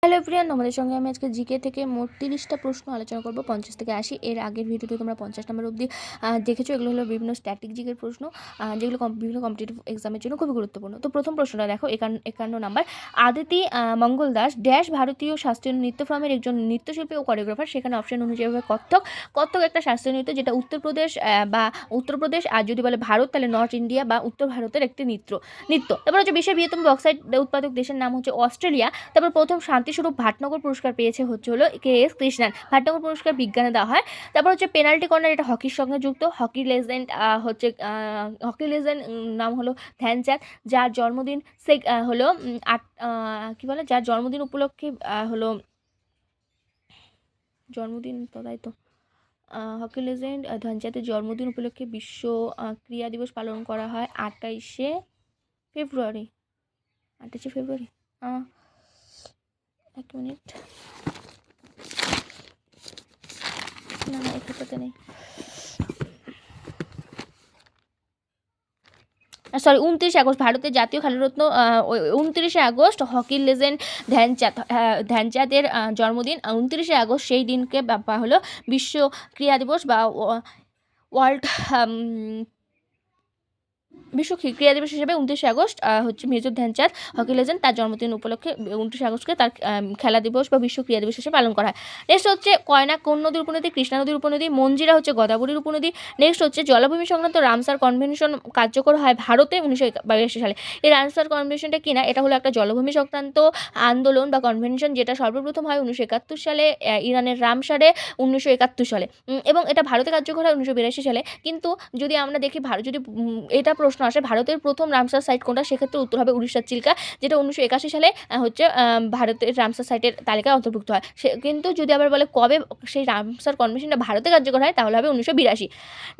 Hello everyone, তোমাদের সঙ্গে আমি আজকে জিকে থেকে মোট 30টা প্রশ্ন আলোচনা করব 50 থেকে 80। এর আগের ভিডিওতে তোমরা 50 নম্বর অবধি দেখেছো। এগুলো হলো বিভিন্ন স্ট্যাটিক জিকের প্রশ্ন, যেগুলো বিভিন্ন কম্পিটিটিভ এক্সামের জন্য খুবই গুরুত্বপূর্ণ। তো প্রথম প্রশ্নটা দেখো, 51 নাম্বার। আদিতি মঙ্গল দাস ড্যাশ ভারতীয় শাস্ত্রীয় নৃত্য ফর্মের একজন নৃত্যশিল্পী ও কোরিওগ্রাফার। সেখানে অপশন অনুযায়ী হবে কত্থক। কত্থক একটা শাস্ত্রীয় নৃত্য যেটা উত্তরপ্রদেশ, আর যদি বলে ভারত তাহলে নর্থ ইন্ডিয়া বা উত্তর ভারতের একটি নৃত্য। তারপর হচ্ছে বিশ্বের বৃহত্তম বক্সাইট উৎপাদক দেশের নাম হচ্ছে অস্ট্রেলিয়া। তারপর প্রথম শান্তিস্বরূপ ভাটনগর পুরস্কার পেয়েছে হলো KS কৃষ্ণান। ভাটনগর পুরস্কার বিজ্ঞানে দেওয়া হয়। তারপর হচ্ছে পেনাল্টি কর্নার, এটা হকির সঙ্গে যুক্ত। হকি লেজেন্ড নাম হলো ধ্যানচাঁদ, যার জন্মদিন হলো যার জন্মদিন উপলক্ষে হলো জন্মদিন তো তাই তো হকি লেজেন্ড ধ্যানচাঁদের জন্মদিন উপলক্ষে বিশ্ব ক্রীড়া দিবস পালন করা হয় 28শে ফেব্রুয়ারি। এক মিনিট, না এই খাতাতে নেই, সরি 29শে আগস্ট। ভারতের জাতীয় খেলারত্ন 29শে আগস্ট হকি লেজেন্ড ধ্যানচাঁদের জন্মদিন 29শে আগস্ট। সেই দিনকে হলো বিশ্ব ক্রীড়া দিবস বা ওয়ার্ল্ড বিশ্ব ক্রীড়া দিবস হিসেবে 29শে আগস্ট হচ্ছে মেজর ধ্যানচাঁদ হকি লেজেন্ড তার জন্মদিন উপলক্ষে 29শে আগস্টকে তার খেলা দিবস বা বিশ্ব ক্রীড়া দিবস হিসেবে পালন করা হয়। নেক্সট হচ্ছে কয়না কোন নদীর উপনদী? কৃষ্ণা নদীর উপনদী। মঞ্জিরা হচ্ছে গোদাবরীর উপনদী। নেক্সট হচ্ছে জলাভূমি সংক্রান্ত রামসার কনভেনশন কার্যকর হয় ভারতে 1982 সালে। এই রামসার কনভেনশনটা কিনা, এটা হলো একটা জলভূমি সংক্রান্ত আন্দোলন বা কনভেনশন, যেটা সর্বপ্রথম হয় 1971 সালে ইরানের রামসারে 1971 সালে, এবং এটা ভারতে কার্যকর হয় 1982 সালে। কিন্তু যদি আমরা দেখি যদি এটা প্রশ্ন আসে ভারতের প্রথম রামসার সাইট কোনটা, সেক্ষেত্রে উত্তর হবে উড়িষ্যার চিল্কা, যেটা 1981 সালে হচ্ছে ভারতের রামসার সাইটের তালিকায় অন্তর্ভুক্ত হয়। কিন্তু যদি আবার বলে কবে সেই রামসার কনভেনশনটা ভারতে কার্যকর হয়, তাহলে হবে 1982।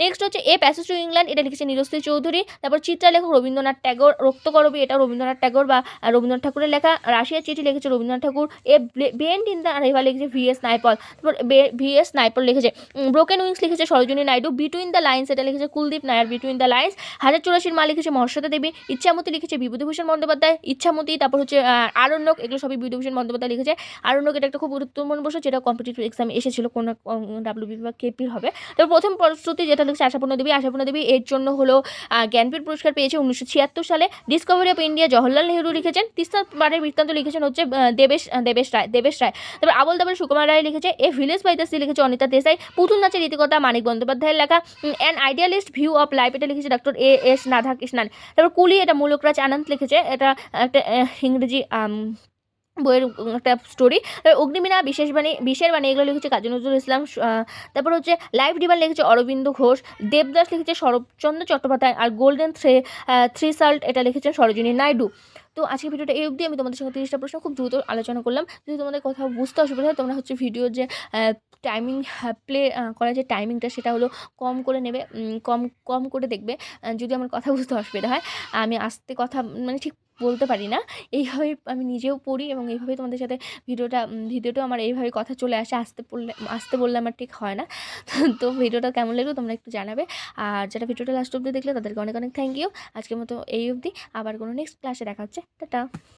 নেক্সট হচ্ছে এ প্যাসেজ টু ইংল্যান্ড, এটা লিখেছে নিরস্ত্রী চৌধুরী। তারপর চিত্রালেখক রবীন্দ্রনাথ ট্যাগর। রক্তকরবী, এটা রবীন্দ্রনাথ ট্যাগর বা রবীন্দ্রনাথ ঠাকুরের লেখা। রাশিয়ার চিঠি লিখেছে Rabindranath Thakur. A bend in the river লিখেছে VS নাইপল। তারপর VS নাইপল লিখেছে। ব্রোকেন উইংস লিখেছে Sarojini Naidu. Between the lines, এটা লিখেছে Kuldip Nayar. Between the lines. 1084 মা লিখেছে মহর্ষদা দেবী। ইচ্ছামতি লিখেছে বিভূতিভূষণ বন্দ্যোপাধ্যায়। ইচ্ছামতি, তারপর হচ্ছে আরণ্যক, এগুলো সবই বিভূতিভূষণ বন্দ্যোপাধ্যায় লিখেছে। আরণ্যক এটা একটা খুব গুরুত্বপূর্ণ বছর, যেটা কম্পিটিটিভ এক্সামে এসেছিল কোন WB বা KP হবে। তারপর প্রথম প্রস্তুতি যেটা লিখেছে আশাপূর্ণ দেবী। আশাপূর্ণ দেবী এর জন্য হলো জ্ঞানপীঠ পুরস্কার পেয়েছে 1976 সালে। Discovery of India Jawaharlal Nehru লিখেছেন। তিস্তা পাড়ের বৃত্তান্ত লিখেছেন হচ্ছে দেবেশ রায়। তারপর আবল তাবল সুকুমার রায় লিখেছে। A village by the sea লিখেছে অনিতা দেশাই। পুতুল নাচের রীতিকথা মানিক বন্দ্যোপাধ্যায়ের লেখা। An idealist view of life, এটা লিখেছে ডক্টর AS রাধাকৃষ্ণন। তারপর কুলি, এটা মূলকরাজ আনন্দ লিখেছে। এটা একটা ইংরেজি বইয়ের একটা স্টোরি। অগ্নিবীণা, বিশের বাণী এগুলো লিখেছে কাজী নজরুল ইসলাম। তারপর হচ্ছে লাইফ ডিভান লিখেছে অরবিন্দ ঘোষ। দেবদাস লিখেছে শরৎচন্দ্র চট্টোপাধ্যায়। আর গোল্ডেন থ্রিসাল্ট, এটা লিখেছেন সরোজিনী নাইডু। তো আজকে ভিডিওটা এই অবধি। আমি তোমাদের সঙ্গে 30টা প্রশ্ন খুব দ্রুত আলোচনা করলাম। যদি তোমাদের কোথাও বুঝতে অসুবিধা হয়, তোমরা হচ্ছে ভিডিওর যে টাইমিং প্লে করার যে টাইমিংটা, সেটা হলো কম করে নেবে, কম করে দেখবে। যদি আমার কথা বুঝতে অসুবিধা হয়, আমি আস্তে কথা মানে ঠিক বলতে পারি না, এইভাবেই আমি নিজেও পড়ি এবং এইভাবেই তোমাদের সাথে ভিডিওটাও আমার এইভাবেই কথা চলে আসে। আসতে বললে আমার ঠিক হয় না। তো ভিডিওটা কেমন লাগলো তোমরা একটু জানাবে। আর যারা ভিডিওটা লাস্ট অবধি দেখলে তাদেরকে অনেক অনেক থ্যাংক ইউ। আজকের মতো এই অবধি। আবার কোনো নেক্সট ক্লাসে দেখা হচ্ছে। টাটা।